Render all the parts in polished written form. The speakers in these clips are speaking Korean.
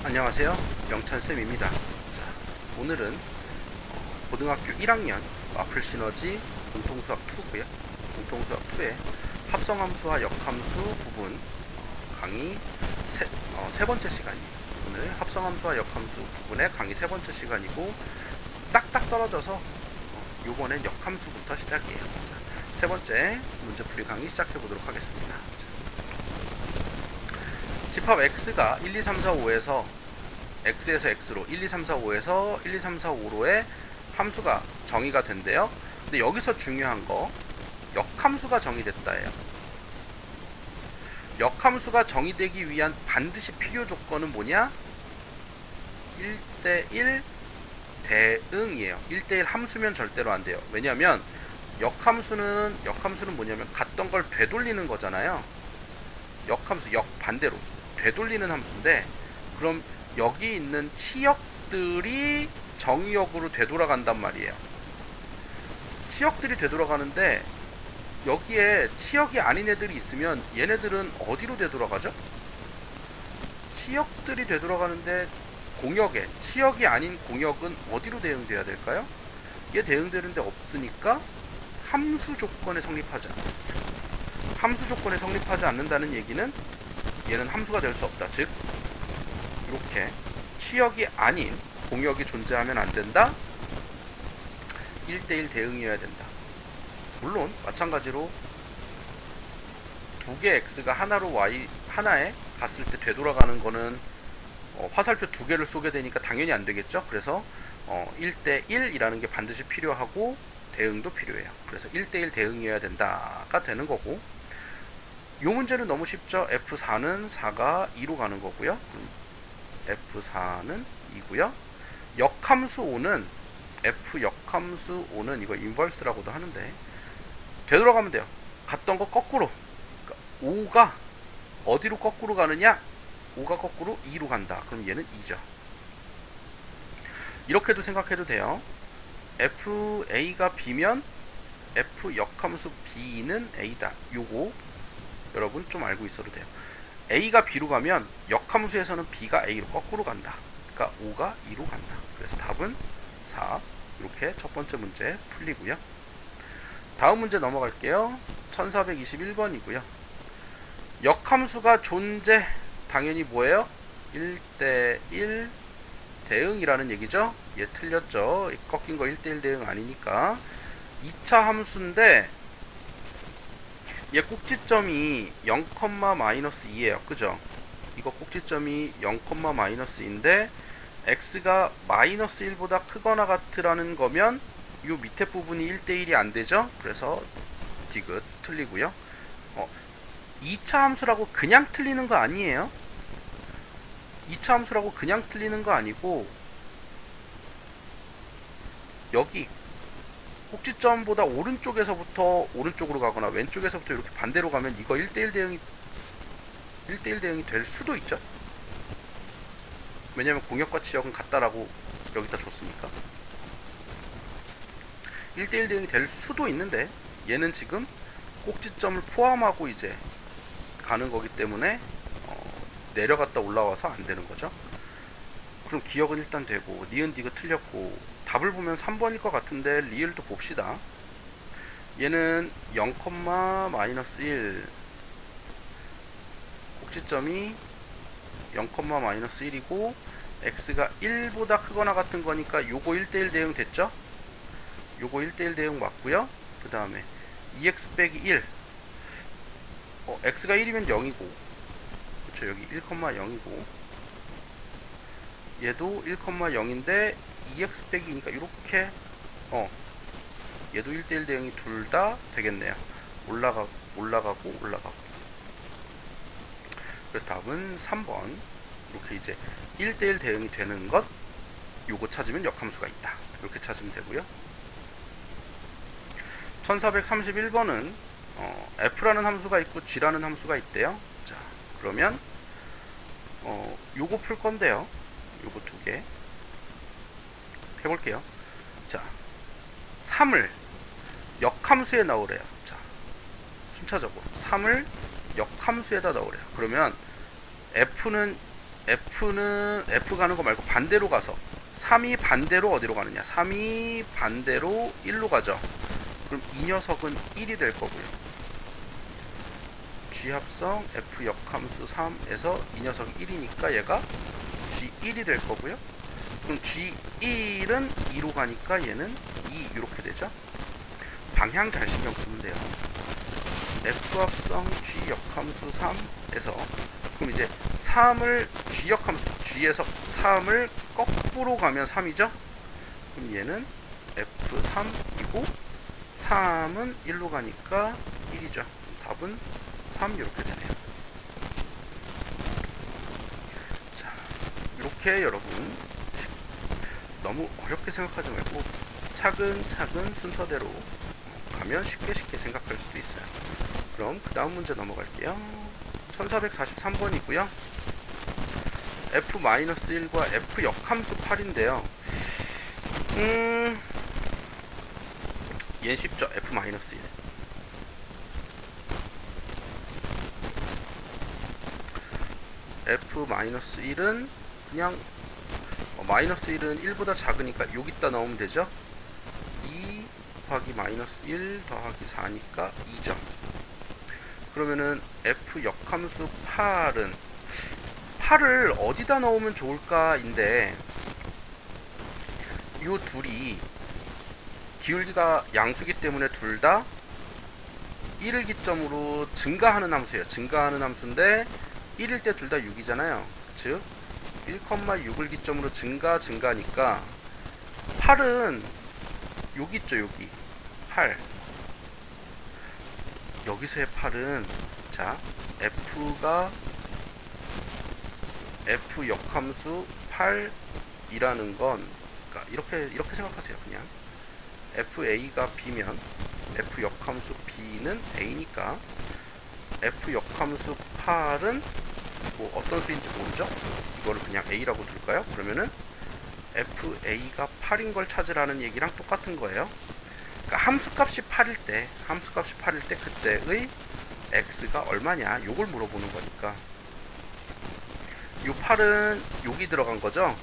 안녕하세요. 영찬쌤입니다. 자, 오늘은 고등학교 1학년 마플 시너지 공통수학 2고요. 공통수학 2의 합성함수와 역함수 부분 강의 세 번째 시간이에요. 오늘 합성함수와 역함수 부분의 강의 세 번째 시간이고 딱딱 떨어져서 요번엔 역함수부터 시작이에요. 자, 세 번째 문제풀이 강의 시작해 보도록 하겠습니다. 집합 x가 1, 2, 3, 4, 5에서 x에서 x로 1, 2, 3, 4, 5에서 1, 2, 3, 4, 5로의 함수가 정의가 된대요. 근데 여기서 중요한 거 역함수가 정의됐다예요. 역함수가 정의되기 위한 반드시 필요 조건은 뭐냐? 1대1 대응이에요. 1대1 함수면 절대로 안 돼요. 왜냐면 역함수는 뭐냐면 같던 걸 되돌리는 거잖아요. 역함수, 반대로 되돌리는 함수인데, 그럼 여기 있는 치역들이 정의역으로 되돌아간단 말이에요. 치역들이 되돌아가는데 여기에 치역이 아닌 애들이 있으면 얘네들은 어디로 되돌아가죠? 치역들이 되돌아가는데 공역에 치역이 아닌 공역은 어디로 대응돼야 될까요? 얘 대응되는데 없으니까 함수 조건에 성립하지 않아요. 함수 조건에 성립하지 않는다는 얘기는 얘는 함수가 될 수 없다. 즉 이렇게 치역이 아닌 공역이 존재하면 안 된다. 1대1 대응이어야 된다. 물론 마찬가지로 두 개 x가 하나에 갔을 때 되돌아가는 거는 화살표 두 개를 쏘게 되니까 당연히 안 되겠죠. 그래서 1대1이라는 게 반드시 필요하고 대응도 필요해요. 그래서 1대1 대응이어야 된다가 되는 거고, 이 문제는 너무 쉽죠. F4는 4가 2로 가는 거고요. F4는 2고요. 역함수 5는 F 역함수 5는 이거 인버스라고도 하는데 되돌아가면 돼요. 갔던 거 거꾸로. 그러니까 5가 어디로 거꾸로 가느냐? 5가 거꾸로 2로 간다. 그럼 얘는 2죠. 이렇게도 생각해도 돼요. FA가 B면 F 역함수 B는 A다. 요거 여러분 좀 알고 있어도 돼요. A가 B로 가면 역함수에서는 B가 A로 거꾸로 간다. 그러니까 5가 2로 간다. 그래서 답은 4. 이렇게 첫 번째 문제 풀리고요. 다음 문제 넘어갈게요. 1421번이고요. 역함수가 존재, 당연히 뭐예요? 1대1 대응이라는 얘기죠. 얘 틀렸죠. 꺾인 거 1대1 대응 아니니까. 2차 함수인데 얘 꼭지점이 0,-2예요. 그죠? 이거 꼭지점이 0,-2인데 x가 -1보다 크거나 같으라는 거면 요 밑에 부분이 1대1이 안 되죠? 그래서 디귿 틀리고요. 2차 함수라고 그냥 틀리는 거 아니에요. 2차 함수라고 그냥 틀리는 거 아니고 여기 꼭지점보다 오른쪽에서부터 오른쪽으로 가거나 왼쪽에서부터 이렇게 반대로 가면 이거 1대1 대응이 될 수도 있죠. 왜냐면 공역과 치역은 같다라고 여기다 줬으니까 1대1 대응이 될 수도 있는데 얘는 지금 꼭지점을 포함하고 이제 가는 거기 때문에 내려갔다 올라와서 안 되는 거죠. 그럼 기역은 일단 되고 니은 디귿 틀렸고, 답을 보면 3번일 것 같은데 리을도 봅시다. 얘는 0,-1 꼭지점이 0,-1이고 x가 1보다 크거나 같은 거니까 요거 1대1 대응 됐죠? 요거 1대1 대응 맞고요. 그 다음에 2x 빼기 1, x가 1이면 0이고, 그쵸, 여기 1,0이고 얘도 1,0인데 2x 빼기니까 이렇게 얘도 1대1 대응이 둘 다 되겠네요. 올라가고 그래서 답은 3번. 이렇게 이제 1대1 대응이 되는 것, 요거 찾으면 역함수가 있다. 이렇게 찾으면 되고요. 1431번은 f라는 함수가 있고 g라는 함수가 있대요. 자, 그러면 요거 풀 건데요. 요거 두 개 해볼게요. 자, 3을 역함수에 넣으래요. 자, 순차적으로 3을 역함수에다 넣으래요. 그러면 f는 F 가는 거 말고 반대로 가서 3이 반대로 어디로 가느냐, 3이 반대로 1로 가죠. 그럼 이 녀석은 1이 될 거고요. G 합성 F 역함수 3에서 이 녀석이 1이니까 얘가 G1이 될 거고요. 그럼 G1은 2로 가니까 얘는 2 이렇게 되죠. 방향 잘 신경 쓰면 돼요. F 합성 G 역함수 3에서 그럼 이제 3을 G 역함수 G에서 3을 거꾸로 가면 3이죠. 그럼 얘는 F3이고 3은 1로 가니까 1이죠. 답은 3 이렇게 되네요. 자, 이렇게 여러분 너무 어렵게 생각하지 말고 차근차근 순서대로 가면 쉽게 생각할 수도 있어요. 그럼 그 다음 문제 넘어갈게요. 1443번이고요. F-1과 F 역함수 8인데요. 얘는 쉽죠. F-1. F-1은 그냥 마이너스 1은 1보다 작으니까 여기다 넣으면 되죠. 2 곱하기 마이너스 1 더하기 4니까 2점. 그러면은 F 역함수 8을 어디다 넣으면 좋을까인데, 요 둘이 기울기가 양수기 때문에 둘 다 1을 기점으로 증가하는 함수예요. 증가하는 함수인데 1일 때 둘 다 6이잖아요. 즉 1,6을 기점으로 증가니까 8은 여기 있죠. 여기 8. 여기서의 8은 자 F가 F 역함수 8이라는 건 그러니까 이렇게 생각하세요. 그냥 FA가 B면 F 역함수 B는 A니까 F 역함수 8은 뭐 어떤 수인지 모르죠? 이거를 그냥 A라고 둘까요? 그러면은 FA가 8인 걸 찾으라는 얘기랑 똑같은 거예요. 그러니까 함수값이 8일 때 그때의 X가 얼마냐 요걸 물어보는 거니까, 요 8은 여기 들어간 거죠.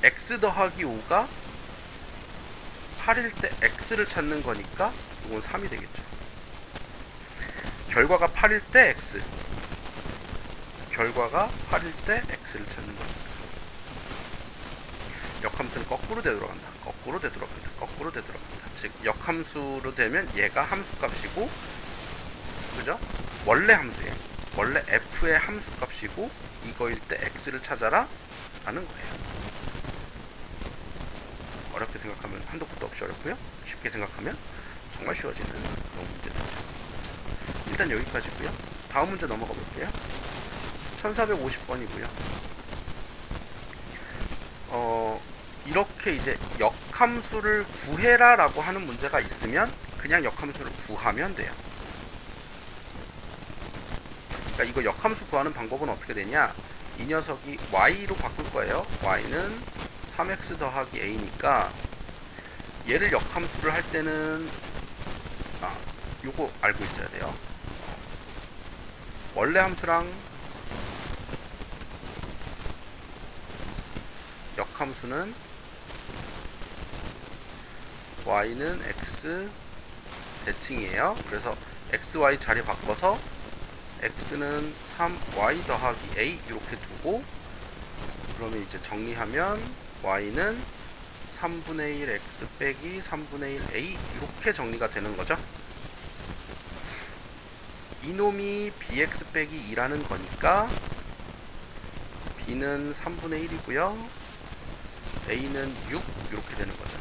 X 더하기 5가 8일 때 X를 찾는 거니까 이건 3이 되겠죠. 결과가 8일 때 X, 결과가 8일 때 X를 찾는 거니까 역함수는 거꾸로 되돌아간다. 즉 역함수로 되면 얘가 함수값이고, 그죠? 원래 F의 함수값이고 이거일 때 X를 찾아라 라는 거예요. 어렵게 생각하면 한도 끝도 없이 어렵고요. 쉽게 생각하면 정말 쉬워지는 그런 문제들이죠. 일단 여기까지고요. 다음 문제 넘어가 볼게요. 1450번이고요. 이렇게 이제 역함수를 구해라 라고 하는 문제가 있으면 그냥 역함수를 구하면 돼요. 그러니까 이거 역함수 구하는 방법은 어떻게 되냐, 이 녀석이 y로 바꿀 거예요. y는 3x 더하기 a니까 얘를 역함수를 할 때는 요거 알고 있어야 돼요. 원래 함수랑 역함수는 y는 x 대칭이에요. 그래서 xy 자리 바꿔서 x는 3y 더하기 a 이렇게 두고, 그러면 이제 정리하면 y는 3분의 1 x 빼기 3분의 1 a 이렇게 정리가 되는 거죠. 이놈이 bx 빼기 2라는 거니까 b는 3분의 1이고요 a는 6 이렇게 되는 거죠.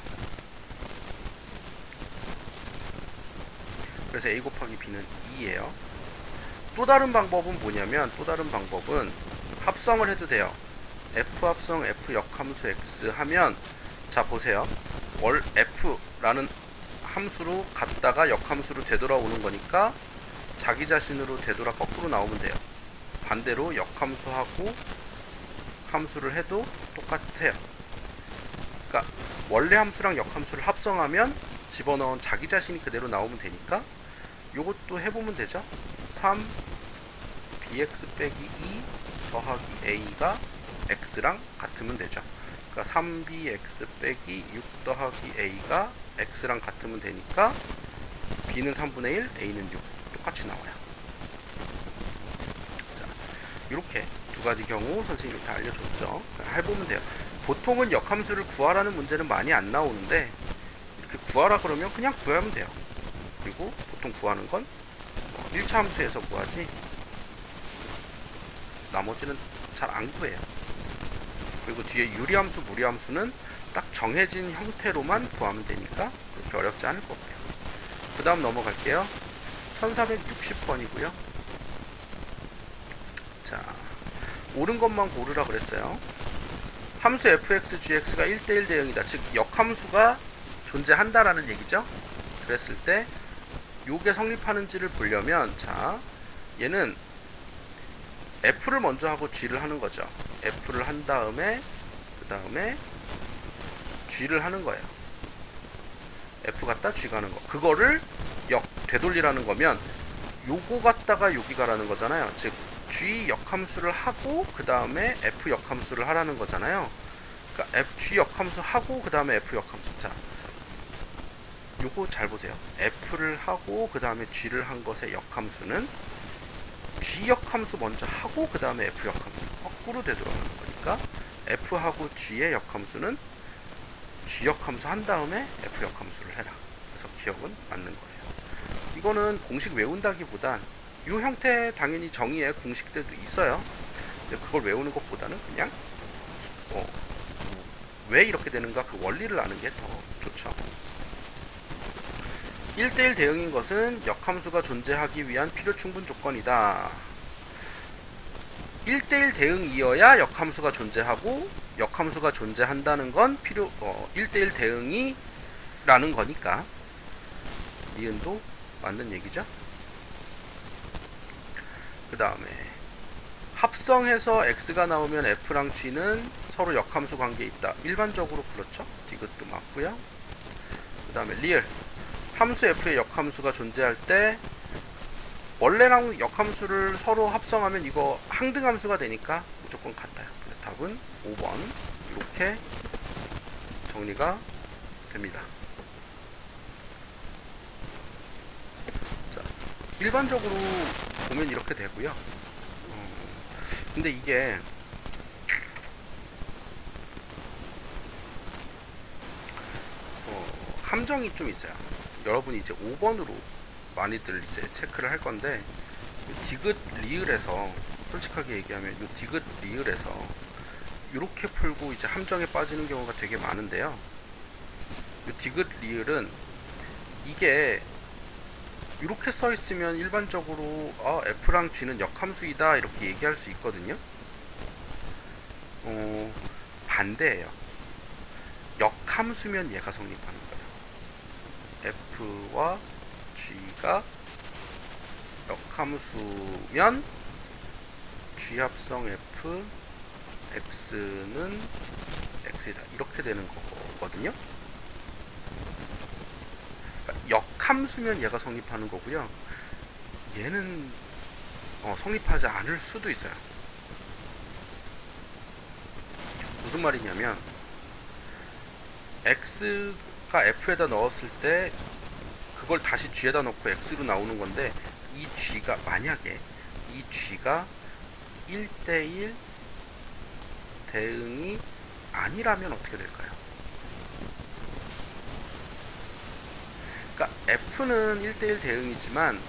그래서 a 곱하기 b는 2예요. 또 다른 방법은 뭐냐면, 합성을 해도 돼요. f 합성 f 역함수 x 하면, 자 보세요. 월 f라는 함수로 갔다가 역함수로 되돌아오는 거니까 자기 자신으로 되돌아 거꾸로 나오면 돼요. 반대로 역함수하고 함수를 해도 똑같아요. 그러니까 원래 함수랑 역함수를 합성하면 집어넣은 자기 자신이 그대로 나오면 되니까 요것도 해보면 되죠. 3 bx 빼기 2 더하기 a가 x랑 같으면 되죠. 그러니까 3bx 빼기 6 더하기 a가 x랑 같으면 되니까 b는 3분의 1, a는 6 똑같이 나와요. 자, 이렇게 두 가지 경우 선생님이 다 알려줬죠. 해보면 돼요. 보통은 역함수를 구하라는 문제는 많이 안 나오는데 이렇게 구하라 그러면 그냥 구하면 돼요. 그리고 보통 구하는 건 1차 함수에서 구하지 나머지는 잘 안 구해요. 그리고 뒤에 유리함수, 무리함수는 딱 정해진 형태로만 구하면 되니까 그렇게 어렵지 않을 거고요. 그 다음 넘어갈게요. 1460번이고요. 자, 옳은 것만 고르라 그랬어요. 함수 fx, gx가 1대1 대응이다. 즉 역함수가 존재한다라는 얘기죠. 그랬을 때 요게 성립하는지를 보려면 자, 얘는 f를 먼저 하고 g를 하는 거죠. f를 한 다음에 그 다음에 g를 하는 거예요. f 갖다 g 가는 거. 그거를 되돌리라는 거면 요거 갖다가 여기 가라는 거잖아요. 즉 g 역함수를 하고 그 다음에 f 역함수를 하라는 거잖아요. 그러니까 g 역함수 하고 그 다음에 f 역함수. 자, 요거 잘 보세요. f를 하고 그 다음에 g를 한 것의 역함수는 g 역함수 먼저 하고 그 다음에 f 역함수. 거꾸로 되돌아가는 거니까 f하고 g의 역함수는 g 역함수 한 다음에 f 역함수를 해라. 그래서 기억은 맞는 거예요. 이거는 공식 외운다기보단 이 형태 당연히 정의의 공식들도 있어요. 근데 그걸 외우는 것보다는 그냥 왜 이렇게 되는가 그 원리를 아는 게 더 좋죠. 1대1 대응인 것은 역함수가 존재하기 위한 필요 충분 조건이다. 1대1 대응이어야 역함수가 존재하고 역함수가 존재한다는 건 1대1 대응이라는 거니까 니은도 맞는 얘기죠. 그 다음에 합성해서 x가 나오면 f랑 g는 서로 역함수 관계에 있다. 일반적으로 그렇죠. 디귿도 맞고요. 그 다음에 리을 함수 f의 역함수가 존재할 때 원래랑 역함수를 서로 합성하면 이거 항등함수가 되니까 무조건 같아요. 그래서 답은 5번 이렇게 정리가 됩니다. 자, 일반적으로 보면 이렇게 되고요. 근데 이게 함정이 좀 있어요. 여러분이 이제 5번으로 많이들 이제 체크를 할 건데 디귿 리을에서 솔직하게 얘기하면 이 디귿 리을에서 이렇게 풀고 이제 함정에 빠지는 경우가 되게 많은데요. 이 디귿 리을은 이게 이렇게 써 있으면 일반적으로 f랑 g는 역함수이다 이렇게 얘기할 수 있거든요. 반대예요. 역함수면 얘가 성립하는 거예요. f와 g가 역함수면 g 합성 f x는 x이다 이렇게 되는 거거든요. 그러니까 역함수면 얘가 성립하는 거고요. 얘는 성립하지 않을 수도 있어요. 무슨 말이냐면 x가 f에다 넣었을 때 그걸 다시 g에다 넣고 x로 나오는 건데 이 g가 만약에 이 g가 1대1 대응이 아니라면 어떻게 될까요? 그러니까 f는 1대1 대응이지만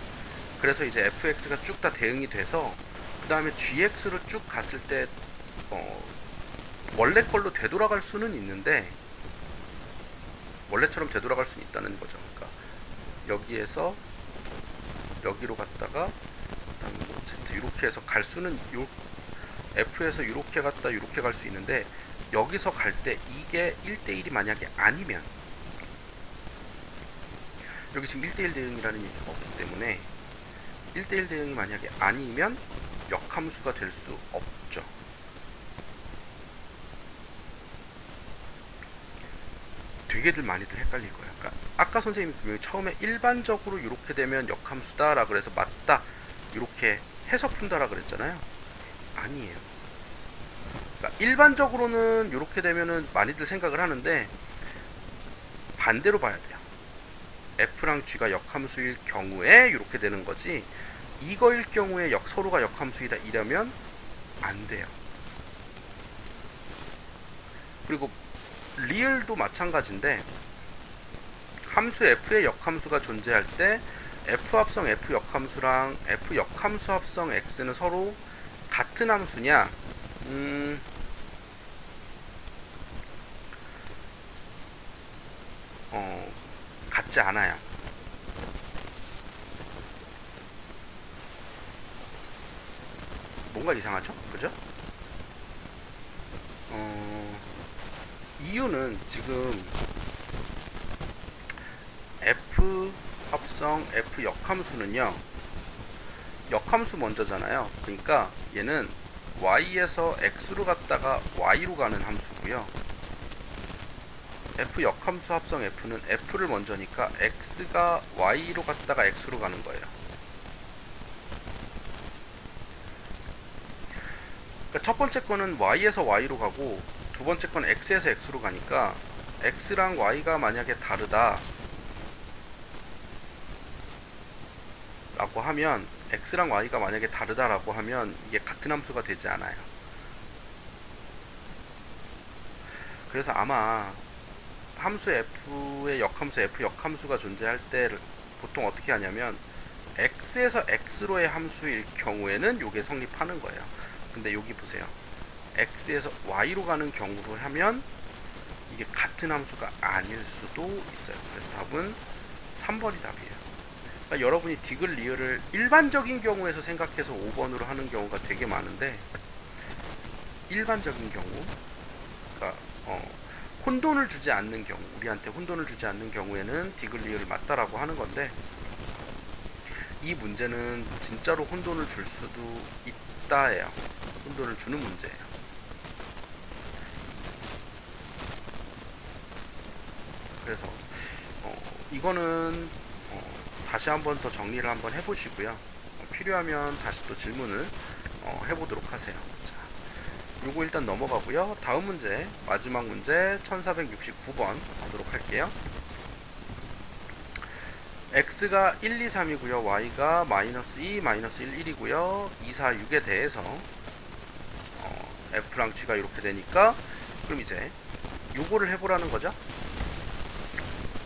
그래서 이제 fx가 쭉 다 대응이 돼서 그 다음에 gx로 쭉 갔을 때 원래 걸로 되돌아갈 수는 있는데 원래처럼 되돌아갈 수는 있다는 거죠. 그러니까 여기에서 여기로 갔다가 그다음에 뭐 z 이렇게 해서 갈 수는 f에서 이렇게 갔다 이렇게 갈 수 있는데 여기서 갈 때 이게 1대1이 만약에 아니면 여기 지금 1대1 대응이라는 얘기가 없기 때문에 1대1 대응이 만약에 아니면 역함수가 될 수 없죠. 되게들 많이들 헷갈릴 거예요. 그러니까 아까 선생님이 처음에 일반적으로 이렇게 되면 역함수다 라고 그래서 맞다 이렇게 해서 푼다라 그랬잖아요. 아니에요. 그러니까 일반적으로는 이렇게 되면은 많이들 생각을 하는데 반대로 봐야 돼요. f랑 g가 역함수일 경우에 이렇게 되는 거지, 이거일 경우에 서로가 역함수이다 이러면 안 돼요. 그리고 리을도 마찬가지인데, 함수 f의 역함수가 존재할 때 f 합성 f 역함수랑 f 역함수 합성 x는 서로 같은 함수냐? 같지 않아요. 뭔가 이상하죠? 그죠? 이유는 지금 f 합성 f 역함수는요, 역함수 먼저잖아요. 그러니까 얘는 y에서 x로 갔다가 y로 가는 함수고요. f 역함수 합성 f는 f를 먼저니까 x가 y로 갔다가 x로 가는 거예요. 그러니까 첫 번째 거는 y에서 y로 가고 두 번째 건 x에서 x로 가니까 x랑 y가 만약에 다르다 라고 하면, x랑 y가 만약에 다르다라고 하면 이게 같은 함수가 되지 않아요. 그래서 아마 함수 f의 역함수 f 역함수가 존재할 때 보통 어떻게 하냐면, x에서 x로의 함수일 경우에는 이게 성립하는 거예요. 근데 여기 보세요. x에서 y로 가는 경우로 하면 이게 같은 함수가 아닐 수도 있어요. 그래서 답은 3번이 답이에요. 그러니까 여러분이 디귿 리을을 일반적인 경우에서 생각해서 5번으로 하는 경우가 되게 많은데, 일반적인 경우, 그러니까 혼돈을 주지 않는 경우, 우리한테 혼돈을 주지 않는 경우에는 디귿 리을을 맞다라고 하는 건데, 이 문제는 진짜로 혼돈을 줄 수도 있다예요. 혼돈을 주는 문제예요. 그래서 이거는 다시 한번 더 정리를 한번 해보시고요. 필요하면 다시 또 질문을 해보도록 하세요. 자, 요거 일단 넘어가고요. 다음 문제, 마지막 문제 1469번 하도록 할게요. x가 1, 2, 3이고요. y가 마이너스 2, 마이너스 1, 1이고요. 2, 4, 6에 대해서 f랑 g가 이렇게 되니까, 그럼 이제 요거를 해보라는 거죠.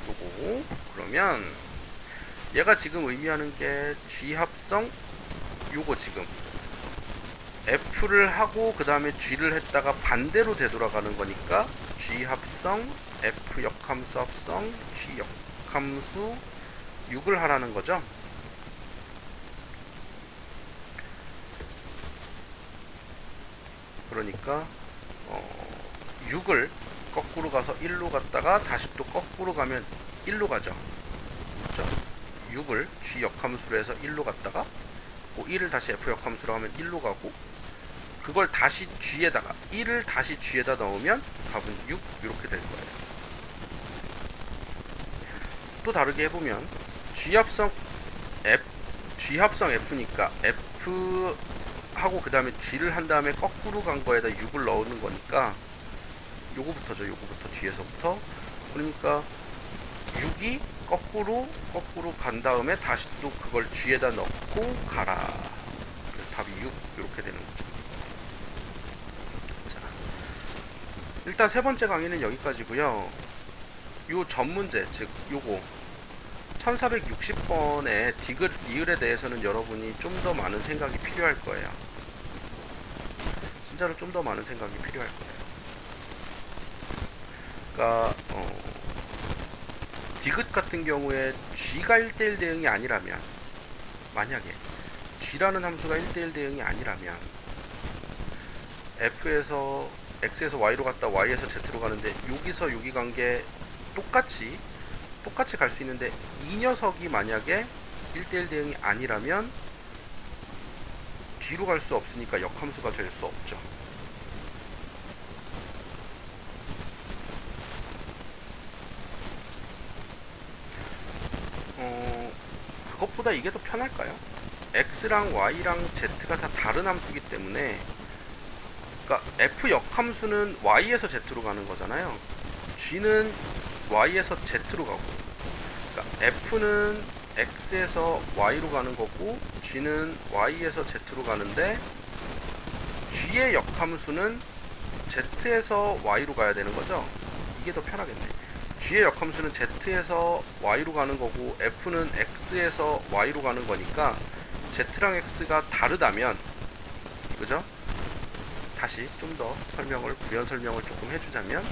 요거 그러면 얘가 지금 의미하는 게 g 합성, 요거 지금 f를 하고 그 다음에 g를 했다가 반대로 되돌아가는 거니까 g 합성 f 역함수 합성 g 역함수 6을 하라는 거죠. 그러니까 6을 거꾸로 가서 1로 갔다가 다시 또 거꾸로 가면 1로 가죠. 그렇죠? 6을 g 역함수로 해서 1로 갔다가 1을 다시 f 역함수로 하면 1로 가고, 그걸 다시 g에다가 1을 다시 g에다 넣으면 답은 6 이렇게 될 거예요. 또 다르게 해보면 g 합성 f니까 f 하고 그 다음에 g를 한 다음에 거꾸로 간 거에다 6을 넣는 거니까 요거부터죠. 요거부터 뒤에서부터. 그러니까 6이 거꾸로 간 다음에 다시 또 그걸 g에다 넣고 가라. 그래서 답이 6 이렇게 되는 거죠. 자, 일단 세 번째 강의는 여기까지고요. 요 전 문제, 즉 요거 1460번의 디귿 리을에 대해서는 여러분이 좀 더 많은 생각이 필요할 거예요. 진짜로 좀 더 많은 생각이 필요할 거예요. 그러니까 디귿 같은 경우에 g가 1대1 대응이 아니라면, 만약에 g라는 함수가 1대1 대응이 아니라면 f에서 x에서 y로 갔다 y에서 z로 가는데 여기서 여기 간 게 똑같이 갈 수 있는데, 이 녀석이 만약에 1대1 대응이 아니라면 뒤로 갈 수 없으니까 역함수가 될 수 없죠. 그것보다 이게 더 편할까요? x랑 y랑 z가 다 다른 함수이기 때문에, 그러니까 f 역함수는 y에서 z로 가는 거잖아요. g는 y에서 z로 가고, 그러니까 f는 x에서 y로 가는 거고 g는 y에서 z로 가는데, g의 역함수는 z에서 y로 가야 되는 거죠. 이게 더 편하겠네. g의 역함수는 z에서 y로 가는 거고 f는 x에서 y로 가는 거니까 z랑 x가 다르다면, 그죠? 다시 좀 더 구현 설명을 조금 해주자면,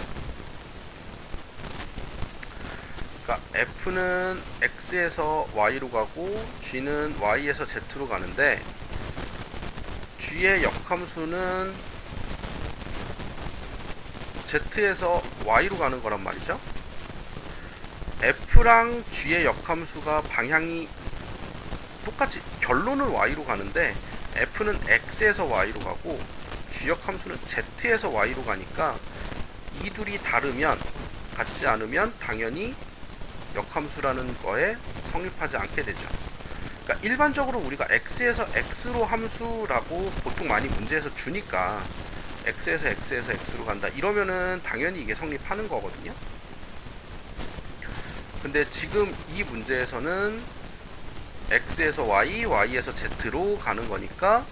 그러니까 f는 x에서 y로 가고 g는 y에서 z로 가는데, g의 역함수는 z에서 y로 가는 거란 말이죠. f랑 g의 역함수가 방향이 똑같이, 결론은 y로 가는데 f는 x에서 y로 가고 g 역함수는 z에서 y로 가니까 이 둘이 다르면, 같지 않으면 당연히 역함수라는 거에 성립하지 않게 되죠. 그러니까 일반적으로 우리가 x에서 x로 함수라고 보통 많이 문제에서 주니까 x에서 x로 간다 이러면은 당연히 이게 성립하는 거거든요. 근데 지금 이 문제에서는 x에서 y, y에서 z로 가는 거니까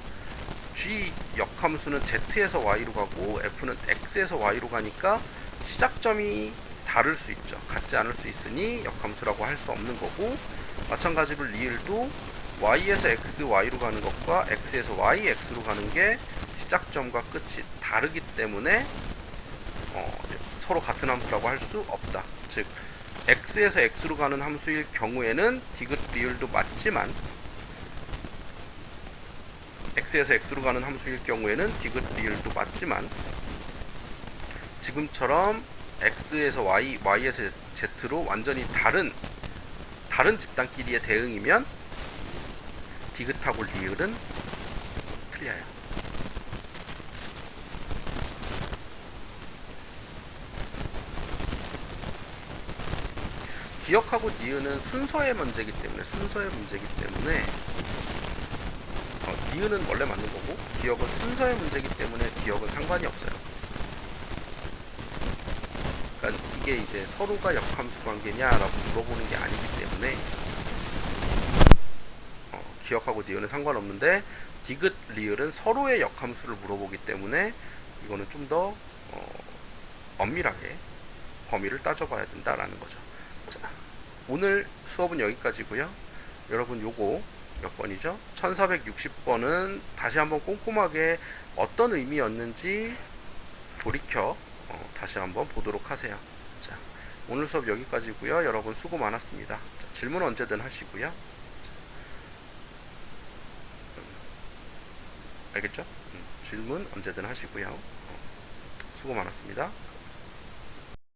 g 역함수는 z에서 y로 가고 f는 x에서 y로 가니까 시작점이 다를 수 있죠. 같지 않을 수 있으니 역함수라고 할 수 없는 거고, 마찬가지로 리을도 y에서 x, y로 가는 것과 x에서 y, x로 가는 게 시작점과 끝이 다르기 때문에 서로 같은 함수라고 할 수 없다. 즉 x에서 x로 가는 함수일 경우에는 디귿 리을도 맞지만, x에서 x로 가는 함수일 경우에는 디귿 리을도 맞지만, 지금처럼 x에서 y, y에서 z로 완전히 다른 집단끼리의 대응이면 디귿하고 리을은 틀려요. 기억하고 니은은 순서의 문제이기 때문에 니은은 원래 맞는 거고 기억은 순서의 문제이기 때문에 기억은 상관이 없어요. 그러니까 이게 이제 서로가 역함수 관계냐라고 물어보는 게 아니기 때문에 기억하고 니은은 상관없는데, 디귿 리을은 서로의 역함수를 물어보기 때문에 이거는 좀 더 엄밀하게 범위를 따져봐야 된다라는 거죠. 자, 오늘 수업은 여기까지고요. 여러분 요거 몇 번이죠? 1460번은 다시 한번 꼼꼼하게 어떤 의미였는지 돌이켜 다시 한번 보도록 하세요. 자, 오늘 수업 여기까지고요. 여러분 수고 많았습니다. 자, 질문 언제든 하시고요. 알겠죠? 질문 언제든 하시고요. 수고 많았습니다.